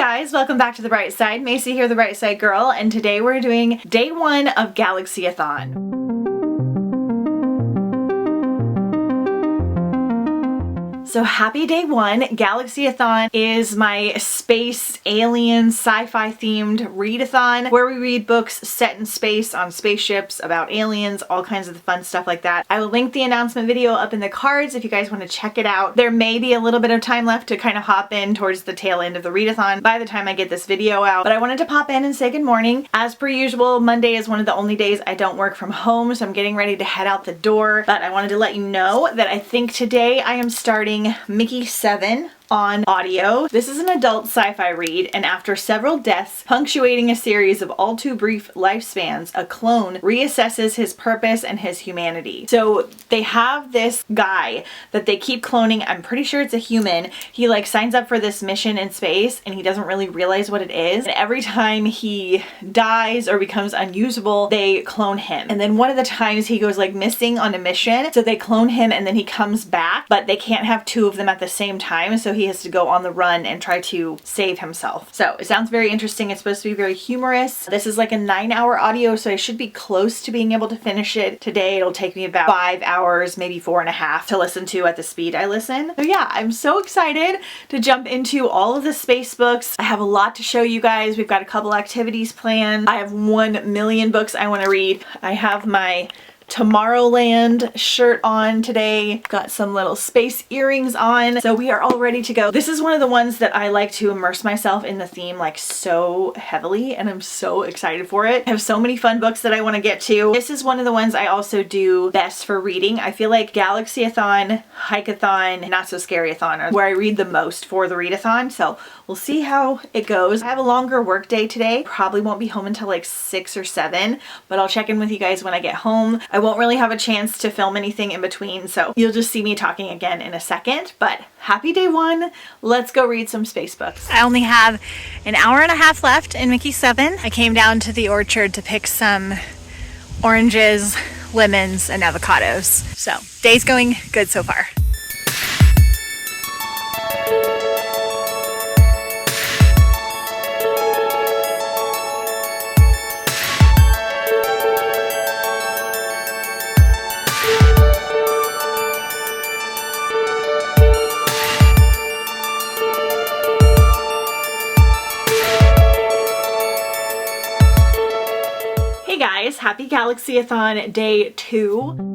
guys, welcome back to The Bright Side. Macy here, the Bright Side Girl, and today we're doing day 1 of Galaxyathon. So happy day 1. Galaxyathon is my space, alien, sci-fi themed readathon where we read books set in space on spaceships about aliens, all kinds of fun stuff like that. I will link the announcement video up in the cards if you guys want to check it out. There may be a little bit of time left to kind of hop in towards the tail end of the readathon by the time I get this video out, but I wanted to pop in and say good morning. As per usual, Monday is one of the only days I don't work from home, so I'm getting ready to head out the door, but I wanted to let you know that I think today I am starting Mickey 7 on audio. This is an adult sci-fi read, and after several deaths punctuating a series of all too brief lifespans, a clone reassesses his purpose and his humanity. So they have this guy that they keep cloning. I'm pretty sure it's a human. He like signs up for this mission in space and he doesn't really realize what it is. And every time he dies or becomes unusable, they clone him. And then one of the times he goes like missing on a mission, so they clone him and then he comes back, but they can't have two of them at the same time, so he has to go on the run and try to save himself. So it sounds very interesting. It's supposed to be very humorous. This is like a 9-hour audio, so I should be close to being able to finish it today. It'll take me about 5 hours, maybe 4.5 to listen to at the speed I listen. So yeah, I'm so excited to jump into all of the space books. I have a lot to show you guys. We've got a couple activities planned. I have 1 million books I want to read. I have my Tomorrowland shirt on today. Got some little space earrings on. So we are all ready to go. This is one of the ones that I like to immerse myself in the theme like so heavily, and I'm so excited for it. I have so many fun books that I want to get to. This is one of the ones I also do best for reading. I feel like Galaxyathon, Hikeathon, and Not So Scaryathon are where I read the most for the readathon. So we'll see how it goes. I have a longer work day today. Probably won't be home until like 6 or 7, but I'll check in with you guys when I get home. I won't really have a chance to film anything in between, so you'll just see me talking again in a second, but happy day 1. Let's go read some space books. I only have an hour and a half left in Mickey 7. I came down to the orchard to pick some oranges, lemons, and avocados. So day's going good so far. Hey guys, happy Galaxyathon day 2.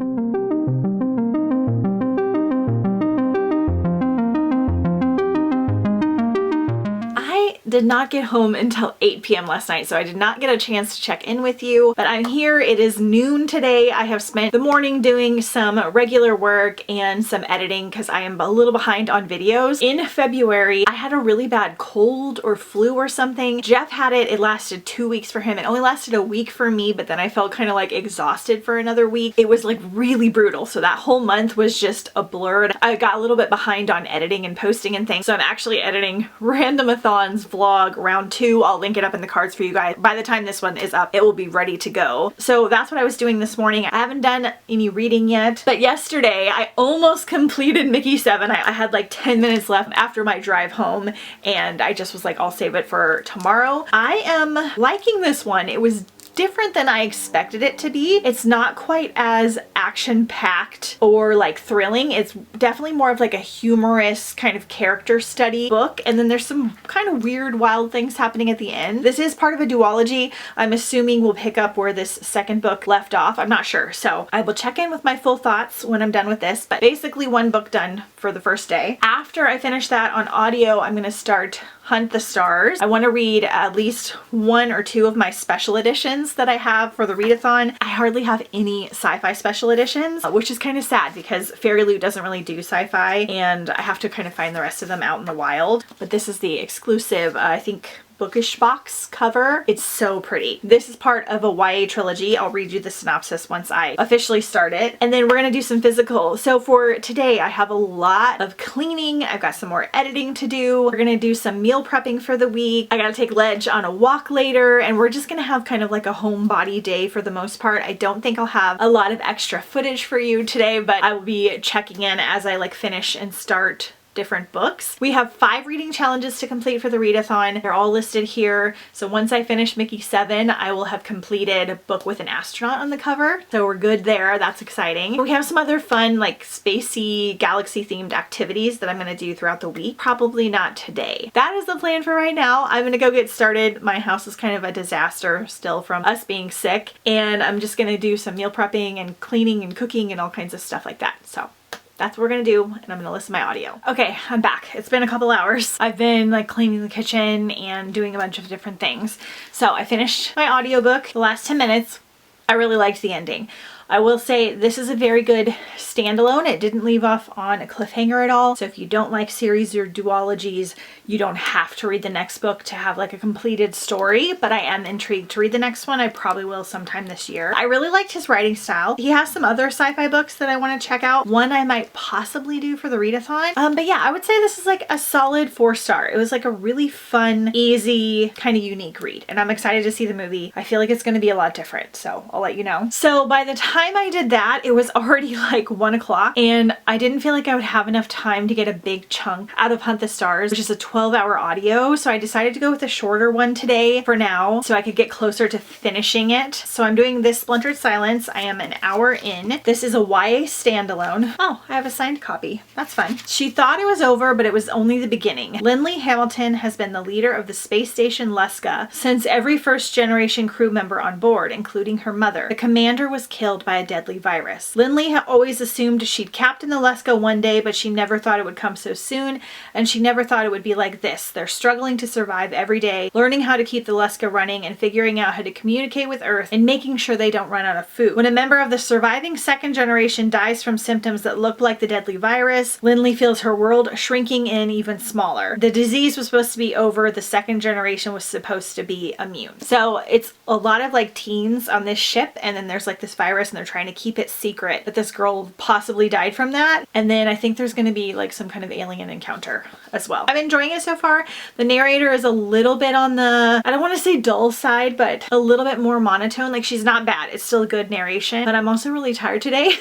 Did not get home until 8 p.m. last night, so I did not get a chance to check in with you, but I'm here. It is noon today. I have spent the morning doing some regular work and some editing because I am a little behind on videos. In February, I had a really bad cold or flu or something. Jeff had it. It lasted 2 weeks for him. It only lasted a week for me, but then I felt kind of like exhausted for another week. It was like really brutal, so that whole month was just a blur. I got a little bit behind on editing and posting and things, so I'm actually editing Randomathon's vlog round 2. I'll link it up in the cards for you guys. By the time this one is up, it will be ready to go. So that's what I was doing this morning. I haven't done any reading yet, but yesterday I almost completed Mickey 7. I had like 10 minutes left after my drive home, and I just was like, I'll save it for tomorrow. I am liking this one. It was different than I expected it to be. It's not quite as action-packed or like thrilling. It's definitely more of like a humorous kind of character study book, and then there's some kind of weird wild things happening at the end. This is part of a duology. I'm assuming we'll pick up where this second book left off. I'm not sure, so I will check in with my full thoughts when I'm done with this, but basically 1 book done for the first day. After I finish that on audio, I'm gonna start Hunt the Stars. I want to read at least 1 or 2 of my special editions that I have for the readathon. I hardly have any sci-fi special editions, which is kind of sad because Fairy Loot doesn't really do sci-fi, and I have to kind of find the rest of them out in the wild. But this is the exclusive, I think, bookish box cover. It's so pretty. This is part of a YA trilogy. I'll read you the synopsis once I officially start it. And then we're gonna do some physical. So for today, I have a lot of cleaning. I've got some more editing to do. We're gonna do some meal prepping for the week. I gotta take Ledge on a walk later, and we're just gonna have kind of like a homebody day for the most part. I don't think I'll have a lot of extra footage for you today, but I will be checking in as I like finish and start different books. We have 5 reading challenges to complete for the readathon. They're all listed here. So once I finish Mickey 7, I will have completed a book with an astronaut on the cover. So we're good there. That's exciting. We have some other fun, like spacey, galaxy themed activities that I'm going to do throughout the week. Probably not today. That is the plan for right now. I'm going to go get started. My house is kind of a disaster still from us being sick, and I'm just going to do some meal prepping and cleaning and cooking and all kinds of stuff like that. So that's what we're gonna do, and I'm gonna listen to my audio. Okay, I'm back. It's been a couple hours. I've been like cleaning the kitchen and doing a bunch of different things. So I finished my audiobook the last 10 minutes. I really liked the ending. I will say this is a very good standalone. It didn't leave off on a cliffhanger at all. So if you don't like series or duologies, you don't have to read the next book to have like a completed story, but I am intrigued to read the next one. I probably will sometime this year. I really liked his writing style. He has some other sci-fi books that I want to check out. One I might possibly do for the readathon. But yeah, I would say this is like a solid 4-star. It was like a really fun, easy, kind of unique read, and I'm excited to see the movie. I feel like it's going to be a lot different, so I'll let you know. So by the time I did that, it was already like 1 o'clock, and I didn't feel like I would have enough time to get a big chunk out of Hunt the Stars, which is a 12-hour audio. So I decided to go with a shorter one today for now so I could get closer to finishing it. So I'm doing this Splintered Silence. I am an hour in. This is a YA standalone. Oh, I have a signed copy. That's fun. She thought it was over, but it was only the beginning. Lindley Hamilton has been the leader of the space station Leska since every first-generation crew member on board, including her mother. The commander was killed by a deadly virus. Lindley always assumed she'd captain the Leska one day, but she never thought it would come so soon, and she never thought it would be like this. They're struggling to survive every day, learning how to keep the Leska running and figuring out how to communicate with Earth and making sure they don't run out of food. When a member of the surviving second generation dies from symptoms that look like the deadly virus, Lindley feels her world shrinking in even smaller. The disease was supposed to be over. The second generation was supposed to be immune. So it's a lot of like teens on this ship, and then there's like this virus and they're trying to keep it secret that this girl possibly died from that. And then I think there's going to be like some kind of alien encounter as well. I'm enjoying it so far. The narrator is a little bit on the, I don't want to say dull side, but a little bit more monotone. Like, she's not bad. It's still a good narration, but I'm also really tired today.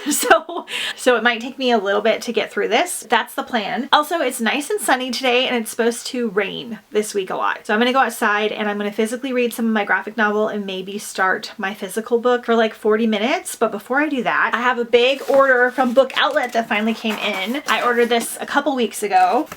So it might take me a little bit to get through this. That's the plan. Also, it's nice and sunny today, and it's supposed to rain this week a lot. So I'm going to go outside and I'm going to physically read some of my graphic novel and maybe start my physical book for like 40 minutes. But before I do that, I have a big order from Book Outlet that finally came in. I ordered this a couple weeks ago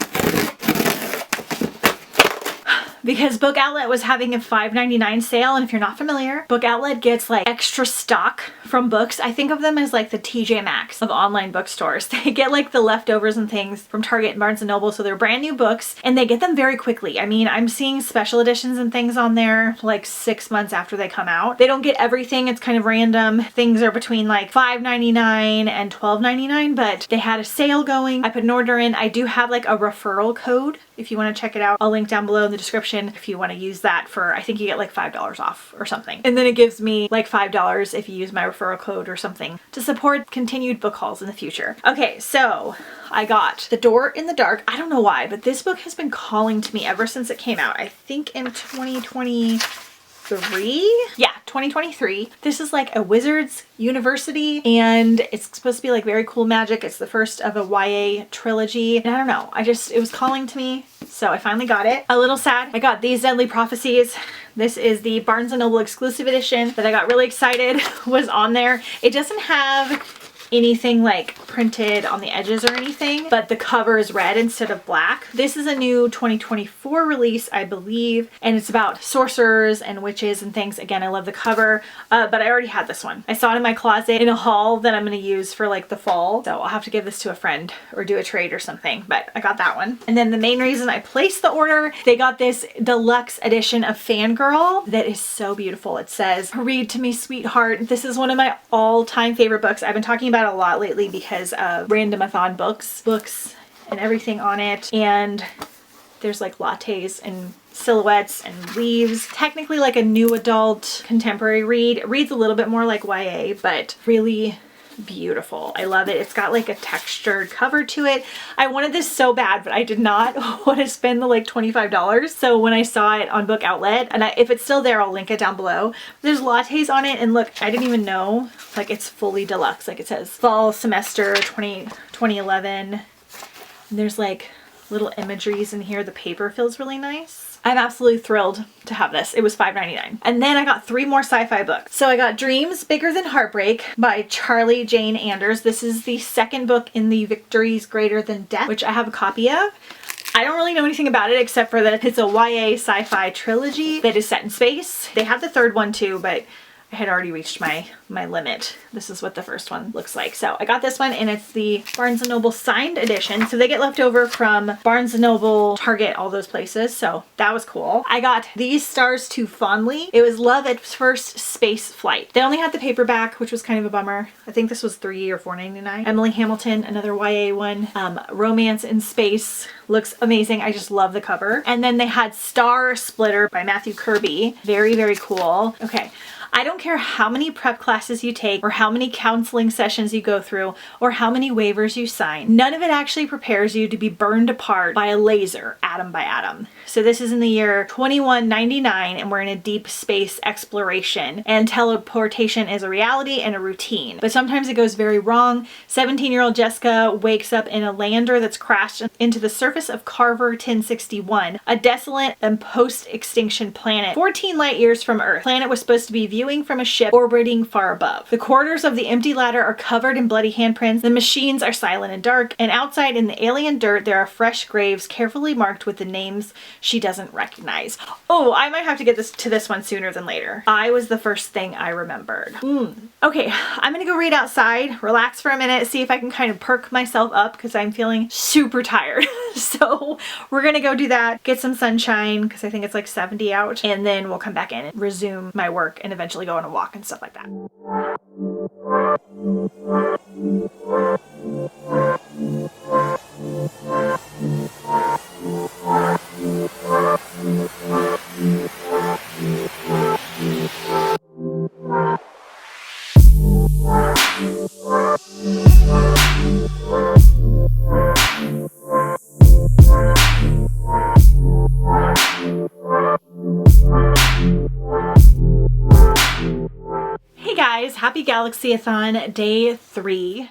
because Book Outlet was having a $5.99 sale, and if you're not familiar, Book Outlet gets like extra stock from books. I think of them as like the TJ Maxx of online bookstores. They get like the leftovers and things from Target and Barnes & Noble, so they're brand new books and they get them very quickly. I mean, I'm seeing special editions and things on there like 6 months after they come out. They don't get everything, it's kind of random. Things are between like $5.99 and $12.99, but they had a sale going. I put an order in. I do have like a referral code if you want to check it out. I'll link down below in the description if you want to use that for, I think you get like $5 off or something. And then it gives me like $5 if you use my referral code or something to support continued book hauls in the future. Okay, so I got The Door in the Dark. I don't know why, but this book has been calling to me ever since it came out. I think in 2023? Yeah, 2023. This is like a wizard's university, and it's supposed to be like very cool magic. It's the first of a YA trilogy, and I don't know, it was calling to me, so I finally got it. A little sad I got These Deadly Prophecies. This is the Barnes & Noble exclusive edition that I got really excited was on there. It doesn't have anything like printed on the edges or anything, but the cover is red instead of black. This is a new 2024 release, I believe, and it's about sorcerers and witches and things. Again, I love the cover, but I already had this one. I saw it in my closet in a haul that I'm going to use for like the fall, so I'll have to give this to a friend or do a trade or something, but I got that one. And then the main reason I placed the order, they got this deluxe edition of Fangirl that is so beautiful. It says, "Read to me, sweetheart." This is one of my all-time favorite books. I've been talking about it a lot lately because of Randomathon books and everything on it, and there's like lattes and silhouettes and leaves. Technically like a new adult contemporary read. It reads a little bit more like YA, but really beautiful. I love it. It's got like a textured cover to it. I wanted this so bad, but I did not want to spend the like $25. So when I saw it on Book Outlet, and if it's still there, I'll link it down below. There's lattes on it, and look, I didn't even know, like it's fully deluxe. Like it says fall semester 2011. And there's like little imageries in here. The paper feels really nice. I'm absolutely thrilled to have this. It was $5.99. And then I got 3 more sci-fi books. So I got Dreams Bigger Than Heartbreak by Charlie Jane Anders. This is the second book in the Victories Greater Than Death, which I have a copy of. I don't really know anything about it except for that it's a YA sci-fi trilogy that is set in space. They have the third one too, but I had already reached my limit. This is what the first one looks like. So I got this one and it's the Barnes & Noble signed edition. So they get left over from Barnes & Noble, Target, all those places. So that was cool. I got These Stars Too Fondly. It was Love at First Space Flight. They only had the paperback, which was kind of a bummer. I think this was $3 or $4.99. Emily Hamilton, another YA one. Romance in Space. Looks amazing. I just love the cover. And then they had Star Splitter by Matthew Kirby. Very, very cool. Okay. I don't care how many prep classes you take or how many counseling sessions you go through or how many waivers you sign. None of it actually prepares you to be burned apart by a laser, atom by atom. So this is in the year 2199 and we're in a deep space exploration and teleportation is a reality and a routine. But sometimes it goes very wrong. 17-year-old Jessica wakes up in a lander that's crashed into the surface of Carver 1061, a desolate and post-extinction planet 14 light years from Earth. The planet was supposed to be viewing from a ship orbiting far above. The corridors of the empty ladder are covered in bloody handprints, the machines are silent and dark, and outside in the alien dirt there are fresh graves carefully marked with the names she doesn't recognize. Oh, I might have to get to this one sooner than later. I was the first thing I remembered. Okay, I'm gonna go read outside, relax for a minute, see if I can kind of perk myself up because I'm feeling super tired. So we're gonna go do that, get some sunshine because I think it's like 70 out, and then we'll come back in and resume my work and eventually go on a walk and stuff like that. Hey guys, happy Galaxyathon day 3.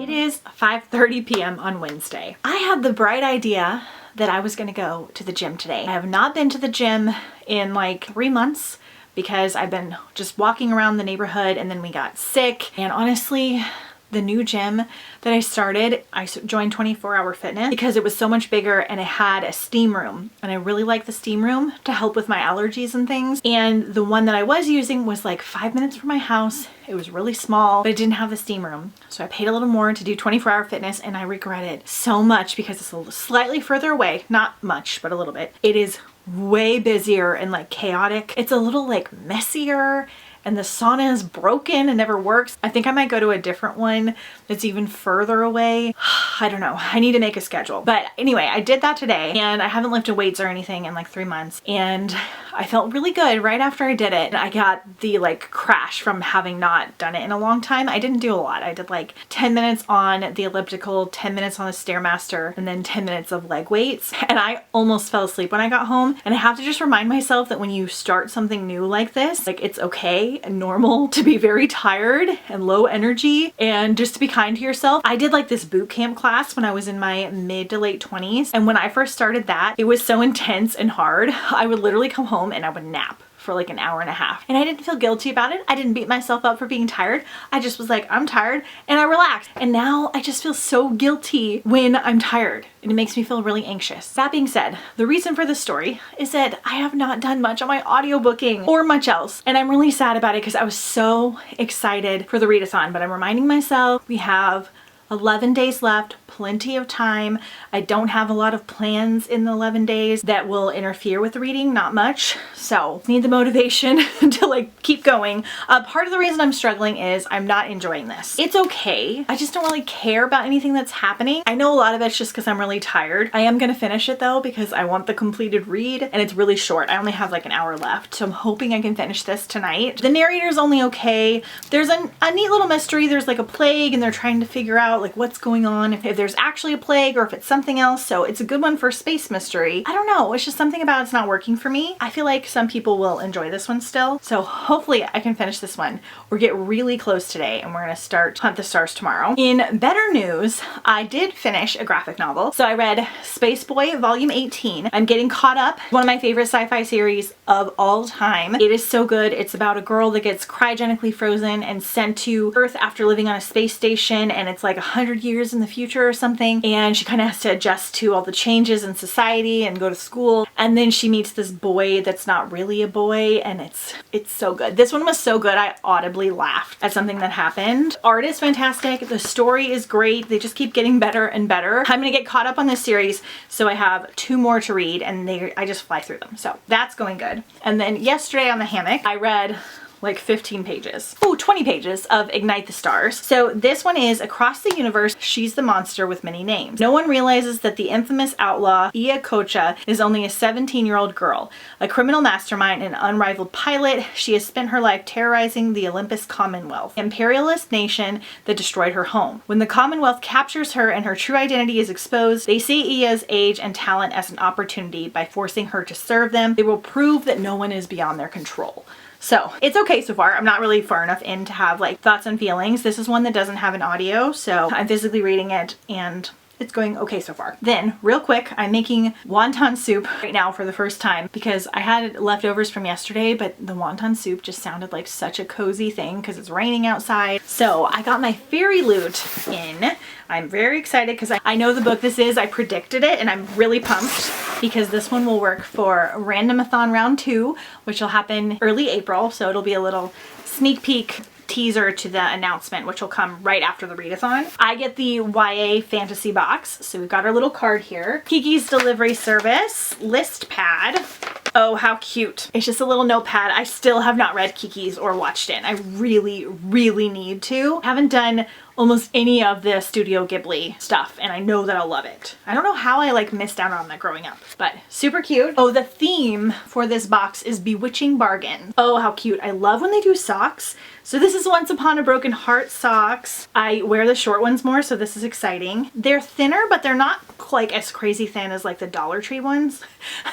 It is 5:30 p.m. on Wednesday. I had the bright idea that I was gonna go to the gym today. I have not been to the gym in like 3 months because I've been just walking around the neighborhood and then we got sick. And honestly, the new gym that I started, I joined 24 Hour Fitness because it was so much bigger and it had a steam room. And I really like the steam room to help with my allergies and things. And the one that I was using was like 5 minutes from my house. It was really small, but it didn't have the steam room. So I paid a little more to do 24 Hour Fitness and I regret it so much because it's a little slightly further away. Not much, but a little bit. It is way busier and like chaotic. It's a little like messier. And the sauna is broken and never works. I think I might go to a different one that's even further away. I don't know. I need to make a schedule. But anyway, I did that today and I haven't lifted weights or anything in like 3 months. And I felt really good right after I did it. I got the like crash from having not done it in a long time. I didn't do a lot. I did like 10 minutes on the elliptical, 10 minutes on the Stairmaster, and then 10 minutes of leg weights. And I almost fell asleep when I got home. And I have to just remind myself that when you start something new like this, like it's okay and normal to be very tired and low energy and just to be kind to yourself. I did like this boot camp class when I was in my mid to late 20s. And when I first started that, it was so intense and hard. I would literally come home and I would nap for like an hour and a half. And I didn't feel guilty about it. I didn't beat myself up for being tired. I just was like, I'm tired, and I relaxed. And now I just feel so guilty when I'm tired and it makes me feel really anxious. That being said, the reason for this story is that I have not done much on my audiobooking or much else. And I'm really sad about it because I was so excited for the readathon, but I'm reminding myself we have 11 days left, plenty of time. I don't have a lot of plans in the 11 days that will interfere with the reading, not much. So need the motivation to like keep going. Part of the reason I'm struggling is I'm not enjoying this. It's okay. I just don't really care about anything that's happening. I know a lot of it's just because I'm really tired. I am gonna finish it though because I want the completed read and it's really short. I only have like an hour left. So I'm hoping I can finish this tonight. The narrator's only okay. There's a neat little mystery. There's like a plague and they're trying to figure out out like what's going on, if there's actually a plague or if it's something else. So it's a good one for space mystery. I don't know, it's just something about it's not working for me. I feel like some people will enjoy this one still. So hopefully I can finish this one or get really close today, and we're gonna start Hunt the Stars tomorrow. In better news, I did finish a graphic novel. So I read Space Boy Volume 18. I'm getting caught up. One of my favorite sci-fi series of all time. It is so good. It's about a girl that gets cryogenically frozen and sent to Earth after living on a space station, and it's like 100 years in the future or something, and she kind of has to adjust to all the changes in society and go to school, and then she meets this boy that's not really a boy, and it's so good. This one was so good I audibly laughed at something that happened. Art is fantastic. The story is great. They just keep getting better and better. I'm gonna get caught up on this series, so I have 2 more to read, and I just fly through them. So that's going good. And then yesterday on the hammock, I read like 15 pages. Oh, 20 pages of Ignite the Stars. So this one is Across the Universe, She's the Monster with Many Names. No one realizes that the infamous outlaw Iya Kocha is only a 17-year-old girl. A criminal mastermind and unrivaled pilot, she has spent her life terrorizing the Olympus Commonwealth, imperialist nation that destroyed her home. When the Commonwealth captures her and her true identity is exposed, they see Iya's age and talent as an opportunity. By forcing her to serve them, they will prove that no one is beyond their control. So it's okay so far. I'm not really far enough in to have like thoughts and feelings. This is one that doesn't have an audio, so I'm physically reading it and it's going okay so far. Then real quick, I'm making wonton soup right now for the first time because I had leftovers from yesterday, but the wonton soup just sounded like such a cozy thing because it's raining outside. So I got my fairy loot in. I'm very excited because I know the book this is. I predicted it and I'm really pumped because this one will work for Randomathon round 2, which will happen early April. So it'll be a little sneak peek teaser to the announcement, which will come right after the readathon. I get the YA fantasy box. So we've got our little card here. Kiki's Delivery Service, list pad. Oh, how cute. It's just a little notepad. I still have not read Kiki's or watched it. I really, really need to. I haven't done almost any of the Studio Ghibli stuff, and I know that I'll love it. I don't know how I like missed out on that growing up, but super cute. Oh, the theme for this box is Bewitching Bargain. Oh, how cute. I love when they do socks. So this is Once Upon a Broken Heart socks. I wear the short ones more, so this is exciting. They're thinner, but they're not like as crazy thin as like the Dollar Tree ones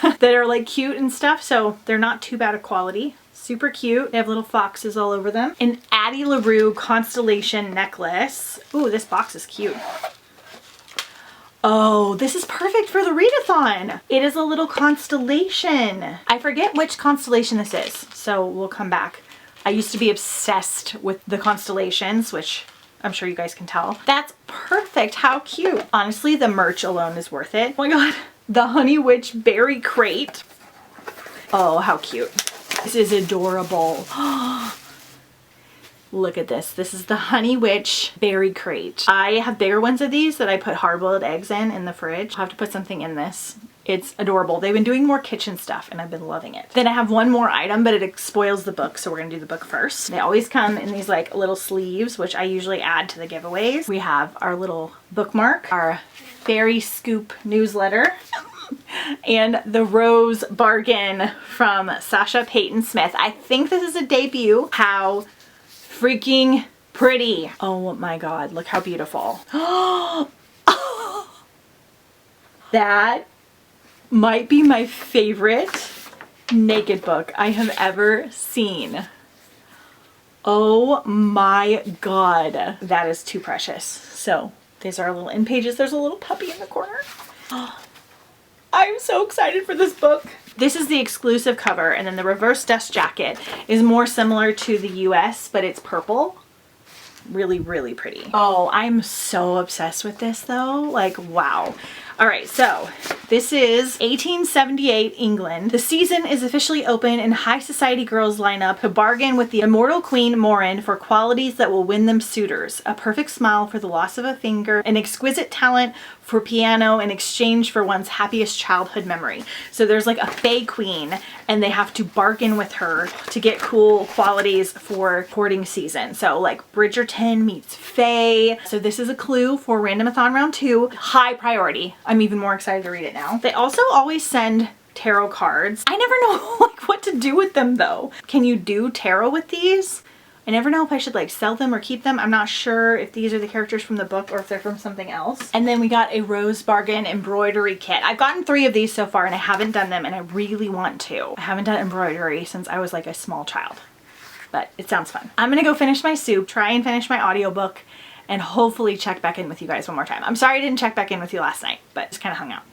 that are like cute and stuff, so they're not too bad of quality. Super cute. They have little foxes all over them. An Addie LaRue constellation necklace. Ooh, this box is cute. Oh, this is perfect for the readathon. It is a little constellation. I forget which constellation this is, so we'll come back. I used to be obsessed with the constellations, which I'm sure you guys can tell. That's perfect. How cute. Honestly, the merch alone is worth it. Oh my god. The Honey Witch Berry Crate. Oh, how cute. This is adorable. Look at this. This is the Honey Witch Berry Crate. I have bigger ones of these that I put hard-boiled eggs in the fridge. I'll have to put something in this. It's adorable. They've been doing more kitchen stuff and I've been loving it. Then I have one more item, but it spoils the book, so we're gonna do the book first. They always come in these like little sleeves, which I usually add to the giveaways. We have our little bookmark, our Fairy Scoop newsletter, and the Rose Bargain from Sasha Peyton Smith. I think this is a debut. How freaking pretty. Oh my god, look how beautiful. That might be my favorite naked book I have ever seen. Oh my god, that is too precious. So these are our little end pages. There's a little puppy in the corner. I'm so excited for this book. This is the exclusive cover, and then the reverse dust jacket is more similar to the US, but it's purple. Really, really pretty. Oh, I'm so obsessed with this though. Like, wow. All right, so this is 1878 England. The season is officially open and high society girls line up to bargain with the immortal Queen Morin for qualities that will win them suitors. A perfect smile for the loss of a finger, an exquisite talent for piano in exchange for one's happiest childhood memory. So there's like a fae queen and they have to bargain with her to get cool qualities for courting season. So like Bridgerton meets fae. So this is a clue for Randomathon round 2. High priority. I'm even more excited to read it now. They also always send tarot cards. I never know like what to do with them though. Can you do tarot with these? I never know if I should like sell them or keep them. I'm not sure if these are the characters from the book or if they're from something else. And then we got a Rose Bargain embroidery kit. I've gotten 3 of these so far and I haven't done them, and I really want to. I haven't done embroidery since I was like a small child, but it sounds fun. I'm gonna go finish my soup, try and finish my audiobook, and hopefully check back in with you guys one more time. I'm sorry I didn't check back in with you last night, but just kind of hung out.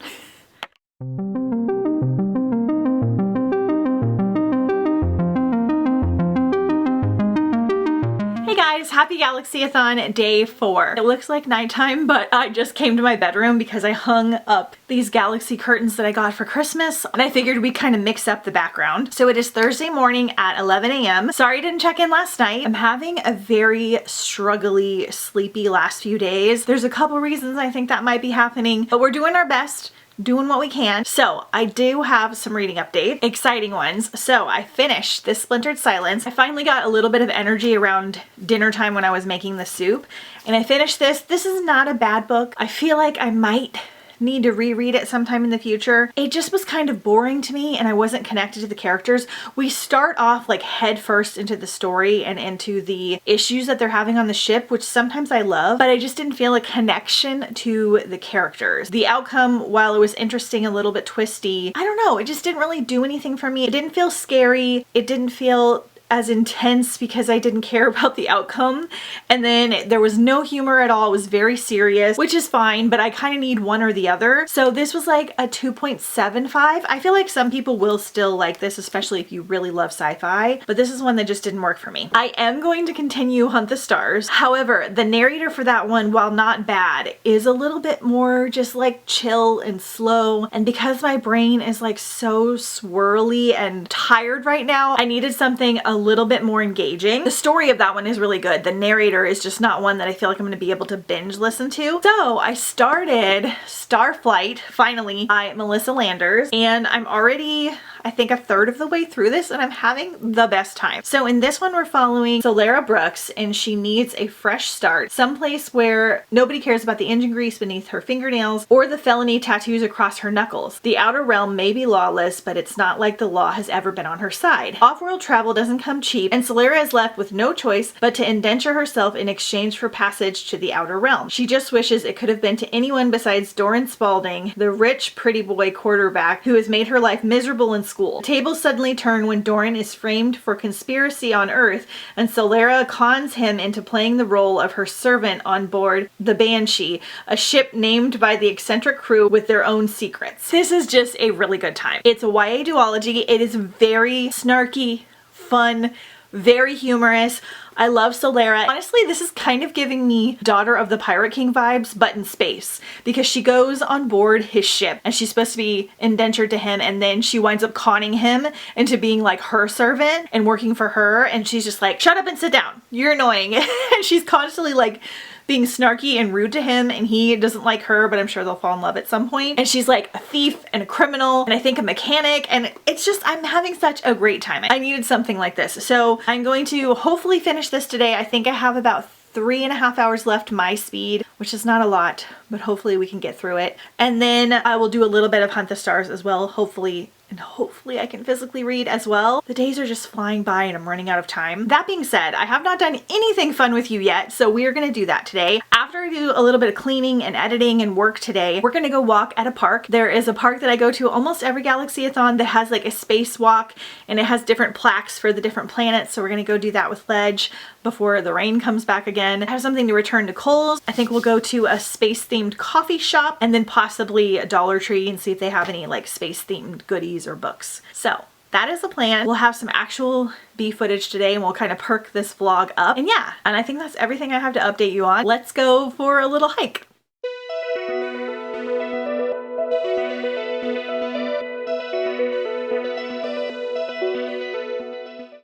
Hey guys, happy Galaxyathon day 4. It looks like nighttime, but I just came to my bedroom because I hung up these galaxy curtains that I got for Christmas, and I figured we'd kind of mix up the background. So it is Thursday morning at 11 a.m. Sorry I didn't check in last night. I'm having a very struggly, sleepy last few days. There's a couple reasons I think that might be happening, but we're doing our best. Doing what we can. So I do have some reading updates, exciting ones. So I finished this Splintered Silence. I finally got a little bit of energy around dinner time when I was making the soup, and I finished this. This is not a bad book. I feel like I might need to reread it sometime in the future. It just was kind of boring to me and I wasn't connected to the characters. We start off like head first into the story and into the issues that they're having on the ship, which sometimes I love, but I just didn't feel a connection to the characters. The outcome, while it was interesting, a little bit twisty, I don't know, it just didn't really do anything for me. It didn't feel scary. It didn't feel as intense because I didn't care about the outcome. And then there was no humor at all. It was very serious, which is fine, but I kind of need one or the other. So this was like a 2.75. I feel like some people will still like this, especially if you really love sci-fi, but this is one that just didn't work for me. I am going to continue Hunt the Stars. However, the narrator for that one, while not bad, is a little bit more just like chill and slow. And because my brain is like so swirly and tired right now, I needed something a little bit more engaging. The story of that one is really good. The narrator is just not one that I feel like I'm going to be able to binge listen to. So I started Starflight, finally, by Melissa Landers, and I'm already, I think, a third of the way through this, and I'm having the best time. So in this one, we're following Solara Brooks, and she needs a fresh start, someplace where nobody cares about the engine grease beneath her fingernails or the felony tattoos across her knuckles. The outer realm may be lawless, but it's not like the law has ever been on her side. Off-world travel doesn't come cheap, and Solara is left with no choice but to indenture herself in exchange for passage to the outer realm. She just wishes it could have been to anyone besides Doran Spalding, the rich, pretty boy quarterback who has made her life miserable in school. The tables suddenly turn when Doran is framed for conspiracy on Earth, and Solara cons him into playing the role of her servant on board the Banshee, a ship named by the eccentric crew with their own secrets. This is just a really good time. It's a YA duology. It is very snarky, fun, very humorous. I love Solara. Honestly, this is kind of giving me Daughter of the Pirate King vibes, but in space, because she goes on board his ship and she's supposed to be indentured to him, and then she winds up conning him into being like her servant and working for her, and she's just like, shut up and sit down, you're annoying. And she's constantly like being snarky and rude to him, and he doesn't like her, but I'm sure they'll fall in love at some point. And she's like a thief and a criminal and I think a mechanic, and it's just, I'm having such a great time. I needed something like this. So I'm going to hopefully finish this today. I think I have about 3.5 hours left my speed, which is not a lot, but hopefully we can get through it. And then I will do a little bit of Hunt the Stars as well, hopefully, and hopefully I can physically read as well. The days are just flying by and I'm running out of time. That being said, I have not done anything fun with you yet, so we are going to do that today. After I do a little bit of cleaning and editing and work today, we're going to go walk at a park. There is a park that I go to almost every Galaxyathon that has like a spacewalk, and it has different plaques for the different planets, so we're going to go do that with Ledge before the rain comes back again. I have something to return to Kohl's. I think we'll go to a space-themed coffee shop and then possibly a Dollar Tree and see if they have any like space-themed goodies or books. So that is the plan. We'll have some actual bee footage today and we'll kind of perk this vlog up. And yeah, and I think that's everything I have to update you on. Let's go for a little hike.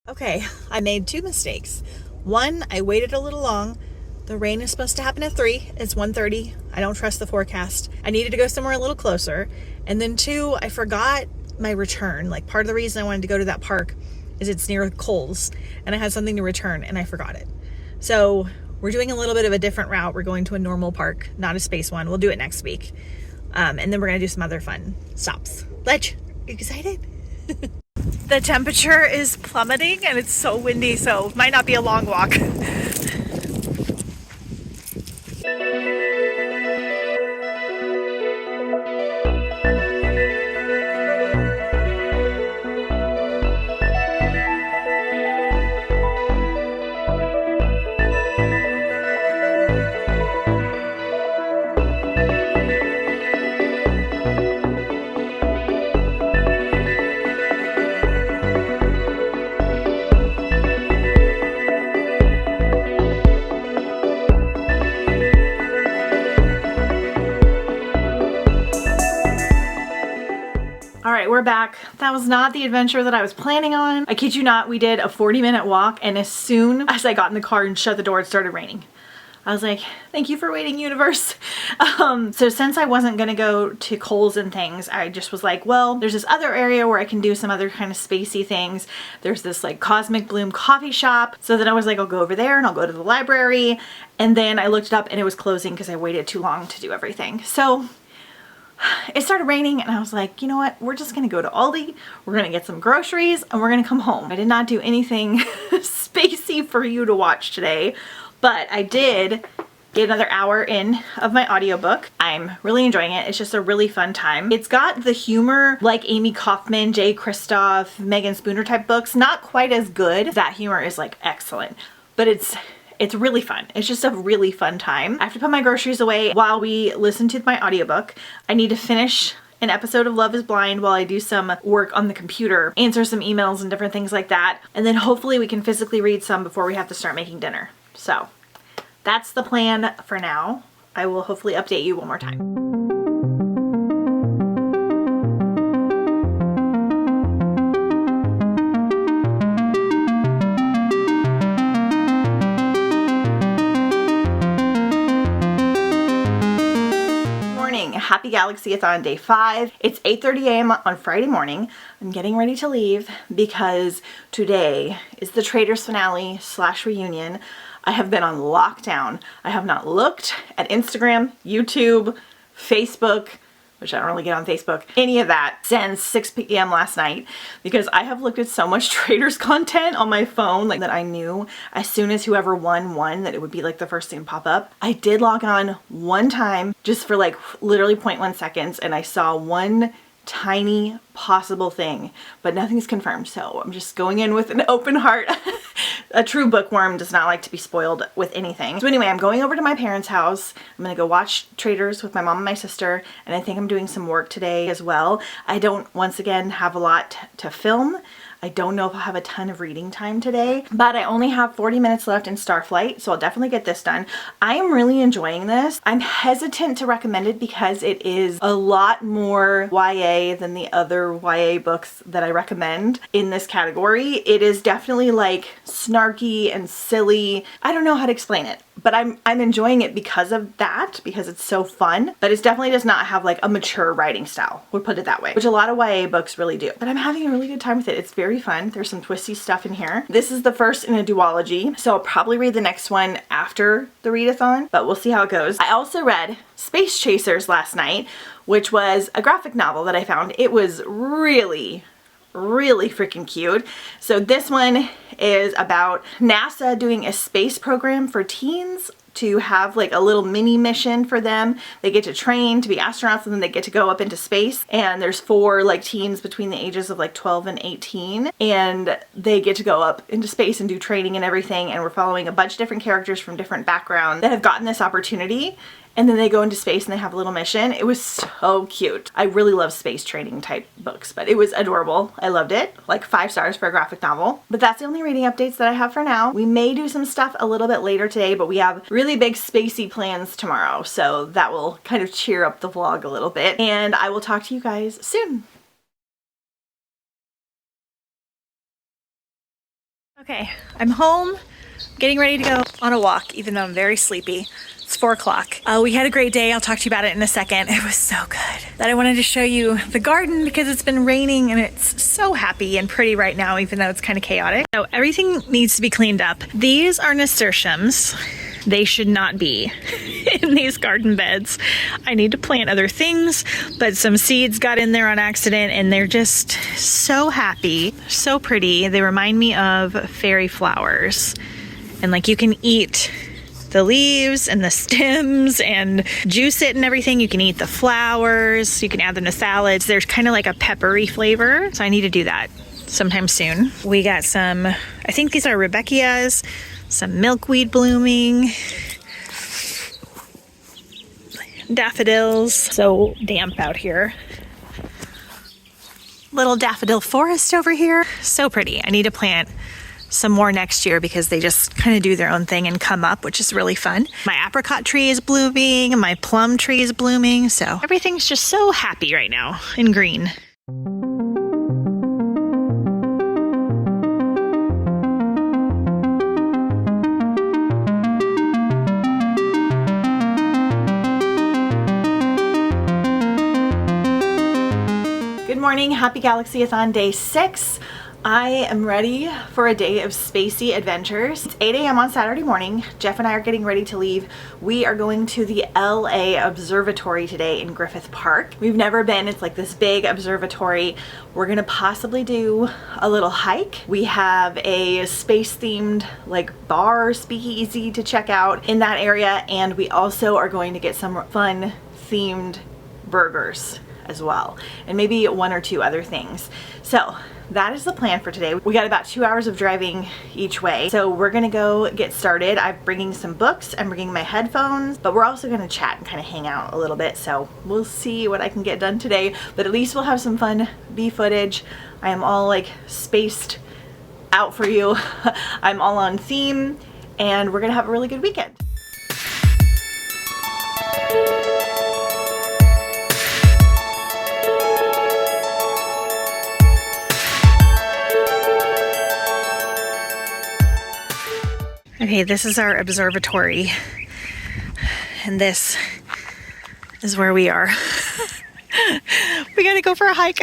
Okay, I made 2 mistakes. One, I waited a little long. The rain is supposed to happen at 3. It's 1:30. I don't trust the forecast. I needed to go somewhere a little closer. And then 2, I forgot my return. Like, part of the reason I wanted to go to that park is it's near Kohl's, and I had something to return and I forgot it. So we're doing a little bit of a different route. We're going to a normal park, not a space one. We'll do it next week. And then we're gonna do some other fun stops. Ledge, are you excited? The temperature is plummeting and it's so windy, so it might not be a long walk. All right, we're back. That was not the adventure that I was planning on. I kid you not, we did a 40-minute walk, and as soon as I got in the car and shut the door, it started raining. I was like, thank you for waiting, universe. So since I wasn't gonna go to Kohl's and things, I just was like, well, there's this other area where I can do some other kind of spacey things. There's this like Cosmic Bloom coffee shop. So then I was like, I'll go over there and I'll go to the library. And then I looked it up and it was closing because I waited too long to do everything. So it started raining and I was like, you know what? We're just gonna go to Aldi, we're gonna get some groceries, and we're gonna come home. I did not do anything spacey for you to watch today, but I did get another hour in of my audiobook. I'm really enjoying it. It's just a really fun time. It's got the humor like Amy Kaufman, Jay Kristoff, Megan Spooner type books. Not quite as good. That humor is like excellent, but it's really fun. It's just a really fun time. I have to put my groceries away while we listen to my audiobook. I need to finish an episode of Love is Blind while I do some work on the computer, answer some emails and different things like that. And then hopefully we can physically read some before we have to start making dinner. So that's the plan for now. I will hopefully update you one more time. Happy Galaxyathon day 5. It's 8:30 a.m. on Friday morning. I'm getting ready to leave because today is the Traders finale / reunion. I have been on lockdown. I have not looked at Instagram, YouTube, Facebook, which I don't really get on Facebook, any of that since 6 p.m. last night because I have looked at so much Traders content on my phone like that I knew as soon as whoever won that it would be like the first thing to pop up. I did log on one time just for like literally 0.1 seconds and I saw one tiny possible thing, but nothing's confirmed. So I'm just going in with an open heart. A true bookworm does not like to be spoiled with anything. So anyway, I'm going over to my parents' house. I'm gonna go watch Traders with my mom and my sister, and I think I'm doing some work today as well. I don't, once again, have a lot to film. I don't know if I'll have a ton of reading time today, but I only have 40 minutes left in Starflight, so I'll definitely get this done. I am really enjoying this. I'm hesitant to recommend it because it is a lot more YA than the other YA books that I recommend in this category. It is definitely like snarky and silly. I don't know how to explain it, but I'm enjoying it because of that, because it's so fun, but it definitely does not have like a mature writing style, we'll put it that way, which a lot of YA books really do. But I'm having a really good time with it. It's very fun. There's some twisty stuff in here. This is the first in a duology, so I'll probably read the next one after the readathon, but we'll see how it goes. I also read Space Chasers last night, which was a graphic novel that I found. It was really freaking cute. So this one is about NASA doing a space program for teens to have like a little mini mission for them. They get to train to be astronauts and then they get to go up into space, and there's 4 like teens between the ages of like 12 and 18, and they get to go up into space and do training and everything, and we're following a bunch of different characters from different backgrounds that have gotten this opportunity. And then they go into space and they have a little mission. It was so cute. I really love space training type books, but it was adorable. I loved it. Like 5 stars for a graphic novel. But that's the only reading updates that I have for now. We may do some stuff a little bit later today, but we have really big spacey plans tomorrow. So that will kind of cheer up the vlog a little bit. And I will talk to you guys soon. Okay, I'm home, getting ready to go on a walk, even though I'm very sleepy. It's 4 o'clock. We had a great day. I'll talk to you about it in a second. It was so good that I wanted to show you the garden because it's been raining and it's so happy and pretty right now, even though it's kind of chaotic. So everything needs to be cleaned up. These are nasturtiums. They should not be in these garden beds. I need to plant other things, but some seeds got in there on accident and they're just so happy, so pretty. They remind me of fairy flowers. And like you can eat the leaves and the stems and juice it and everything. You can eat the flowers. You can add them to salads. There's kind of like a peppery flavor. So I need to do that sometime soon. We got some, I think these are Rebecchias, some milkweed blooming, daffodils. So damp out here. Little daffodil forest over here. So pretty. I need to plant some more next year because they just kind of do their own thing and come up, which is really fun. My apricot tree is blooming, my plum tree is blooming, so everything's just so happy right now in green. Good morning, happy Galaxyathon day 6. I am ready for a day of spacey adventures. It's 8 a.m. on Saturday morning. Jeff and I are getting ready to leave. We are going to the LA Observatory today in Griffith Park. We've never been. It's like this big observatory. We're gonna possibly do a little hike. We have a space themed like bar speakeasy to check out in that area, and we also are going to get some fun themed burgers as well, and maybe 1 or 2 other things. So that is the plan for today. We got about 2 hours of driving each way, so we're gonna go get started. I'm bringing some books, I'm bringing my headphones, but we're also gonna chat and kind of hang out a little bit, so we'll see what I can get done today, but at least we'll have some fun bee footage. I am all like spaced out for you. I'm all on theme, and we're gonna have a really good weekend. Okay, this is our observatory, and this is where we are. We gotta go for a hike.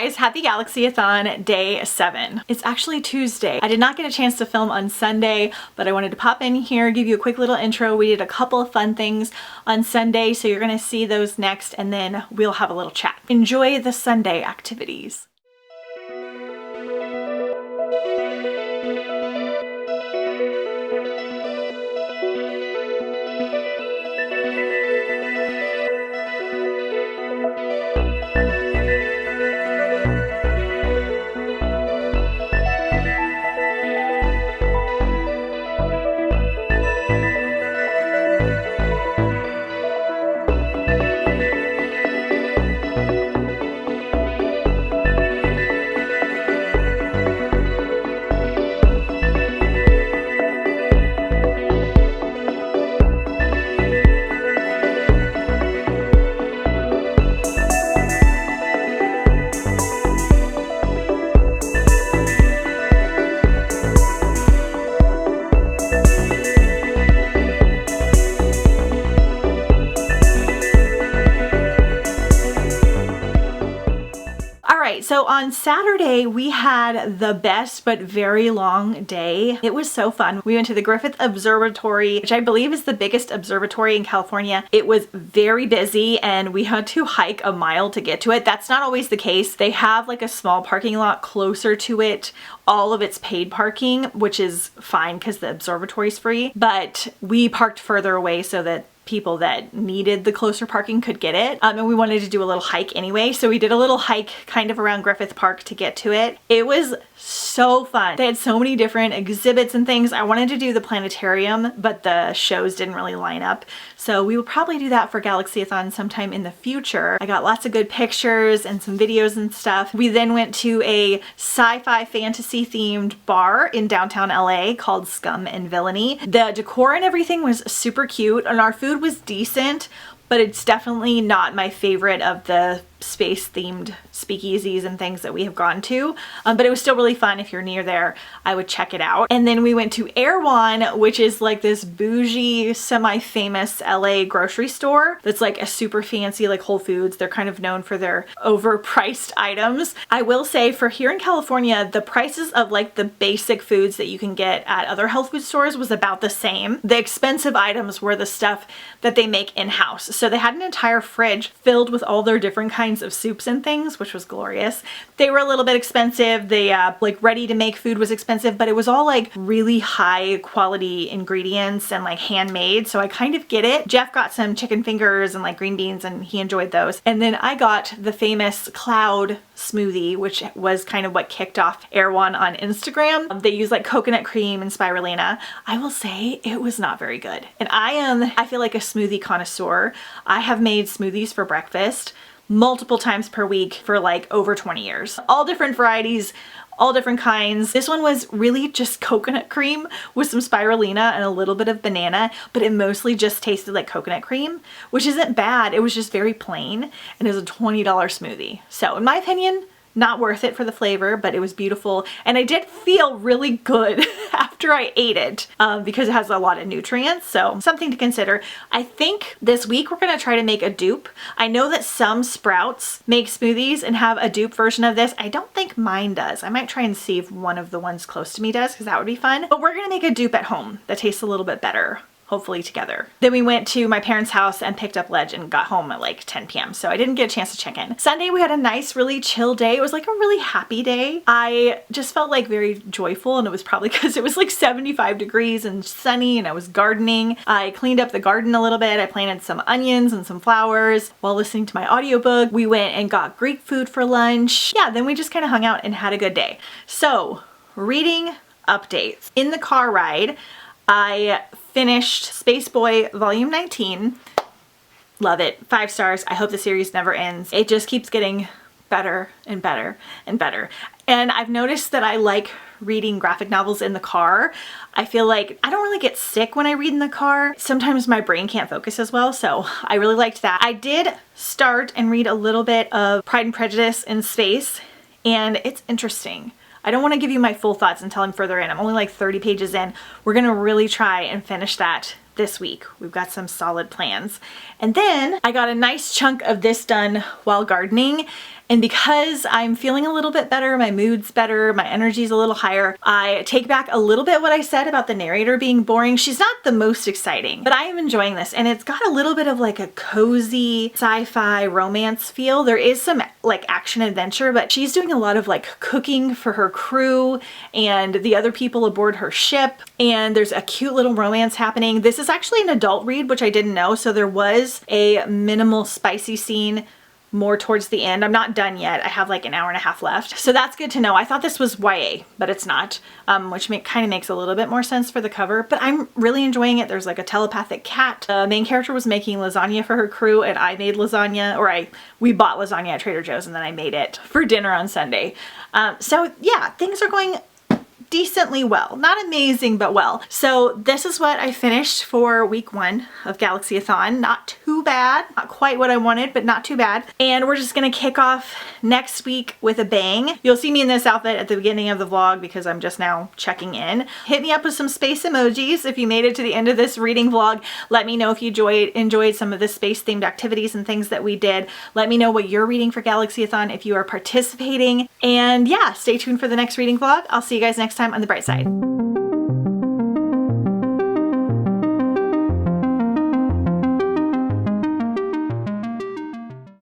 guys, happy Galaxyathon day 7. It's actually Tuesday. I did not get a chance to film on Sunday, but I wanted to pop in here, give you a quick little intro. We did a couple of fun things on Sunday, so you're gonna see those next, and then we'll have a little chat. Enjoy the Sunday activities. So on Saturday, we had the best but very long day. It was so fun. We went to the Griffith Observatory, which I believe is the biggest observatory in California. It was very busy and we had to hike a mile to get to it. That's not always the case. They have like a small parking lot closer to it. All of it's paid parking, which is fine because the observatory is free, but we parked further away so that people that needed the closer parking could get it. And we wanted to do a little hike anyway. So we did a little hike kind of around Griffith Park to get to it. It was so fun. They had so many different exhibits and things. I wanted to do the planetarium, but the shows didn't really line up. So we will probably do that for Galaxyathon sometime in the future. I got lots of good pictures and some videos and stuff. We then went to a sci-fi fantasy themed bar in downtown LA called Scum and Villainy. The decor and everything was super cute and our food was decent, but it's definitely not my favorite of the space themed speakeasies and things that we have gone to, but it was still really fun. If you're near there, I would check it out. And then we went to Erewhon, which is like this bougie, semi-famous LA grocery store that's like a super fancy, like Whole Foods. They're kind of known for their overpriced items. I will say for here in California, the prices of like the basic foods that you can get at other health food stores was about the same. The expensive items were the stuff that they make in-house. So they had an entire fridge filled with all their different kinds of soups and things, which was glorious. They were a little bit expensive. The like ready to make food was expensive, but it was all like really high quality ingredients and like handmade. So I kind of get it. Jeff got some chicken fingers and like green beans and he enjoyed those. And then I got the famous cloud smoothie, which was kind of what kicked off Erewhon on Instagram. They use like coconut cream and spirulina. I will say it was not very good. And I feel like a smoothie connoisseur. I have made smoothies for breakfast multiple times per week for like over 20 years. All different varieties, all different kinds. This one was really just coconut cream with some spirulina and a little bit of banana, but it mostly just tasted like coconut cream, which isn't bad. It was just very plain and it was a $20 smoothie. So in my opinion, not worth it for the flavor, but it was beautiful. And I did feel really good after I ate it because it has a lot of nutrients. So something to consider. I think this week we're gonna try to make a dupe. I know that some Sprouts make smoothies and have a dupe version of this. I don't think mine does. I might try and see if one of the ones close to me does because that would be fun. But we're gonna make a dupe at home that tastes a little bit better, hopefully together. Then we went to my parents' house and picked up Ledge and got home at like 10 p.m. So I didn't get a chance to check in. Sunday we had a nice, really chill day. It was like a really happy day. I just felt like very joyful and it was probably because it was like 75 degrees and sunny and I was gardening. I cleaned up the garden a little bit. I planted some onions and some flowers while listening to my audiobook. We went and got Greek food for lunch. Yeah, then we just kind of hung out and had a good day. So reading updates. In the car ride, I finished Space Boy Volume 19. Love it. 5 stars. I hope the series never ends. It just keeps getting better and better and better. And I've noticed that I like reading graphic novels in the car. I feel like I don't really get sick when I read in the car. Sometimes my brain can't focus as well, so I really liked that. I did start and read a little bit of Pride and Prejudice in space, and it's interesting. I don't want to give you my full thoughts until I'm further in. I'm only like 30 pages in. We're gonna really try and finish that this week. We've got some solid plans. And then I got a nice chunk of this done while gardening, And because I'm feeling a little bit better, my mood's better, my energy's a little higher, I take back a little bit what I said about the narrator being boring. She's not the most exciting, but I am enjoying this, and it's got a little bit of like a cozy sci-fi romance feel. There is some like action adventure, but she's doing a lot of like cooking for her crew and the other people aboard her ship, and there's a cute little romance happening. This is actually an adult read, which I didn't know, so there was a minimal spicy scene more towards the end. I'm not done yet. I have like an hour and a half left. So that's good to know. I thought this was YA, but it's not, which kind of makes a little bit more sense for the cover, but I'm really enjoying it. There's like a telepathic cat. The main character was making lasagna for her crew, and I made lasagna, or we bought lasagna at Trader Joe's and then I made it for dinner on Sunday. So yeah, things are going decently well. Not amazing, but well. So this is what I finished for week 1 of GALAXYATHON. Not too bad. Not quite what I wanted, but not too bad. And we're just gonna kick off next week with a bang. You'll see me in this outfit at the beginning of the vlog because I'm just now checking in. Hit me up with some space emojis if you made it to the end of this reading vlog. Let me know if you enjoyed some of the space themed activities and things that we did. Let me know what you're reading for GALAXYATHON if you are participating. And yeah, stay tuned for the next reading vlog. I'll see you guys next time on the bright side.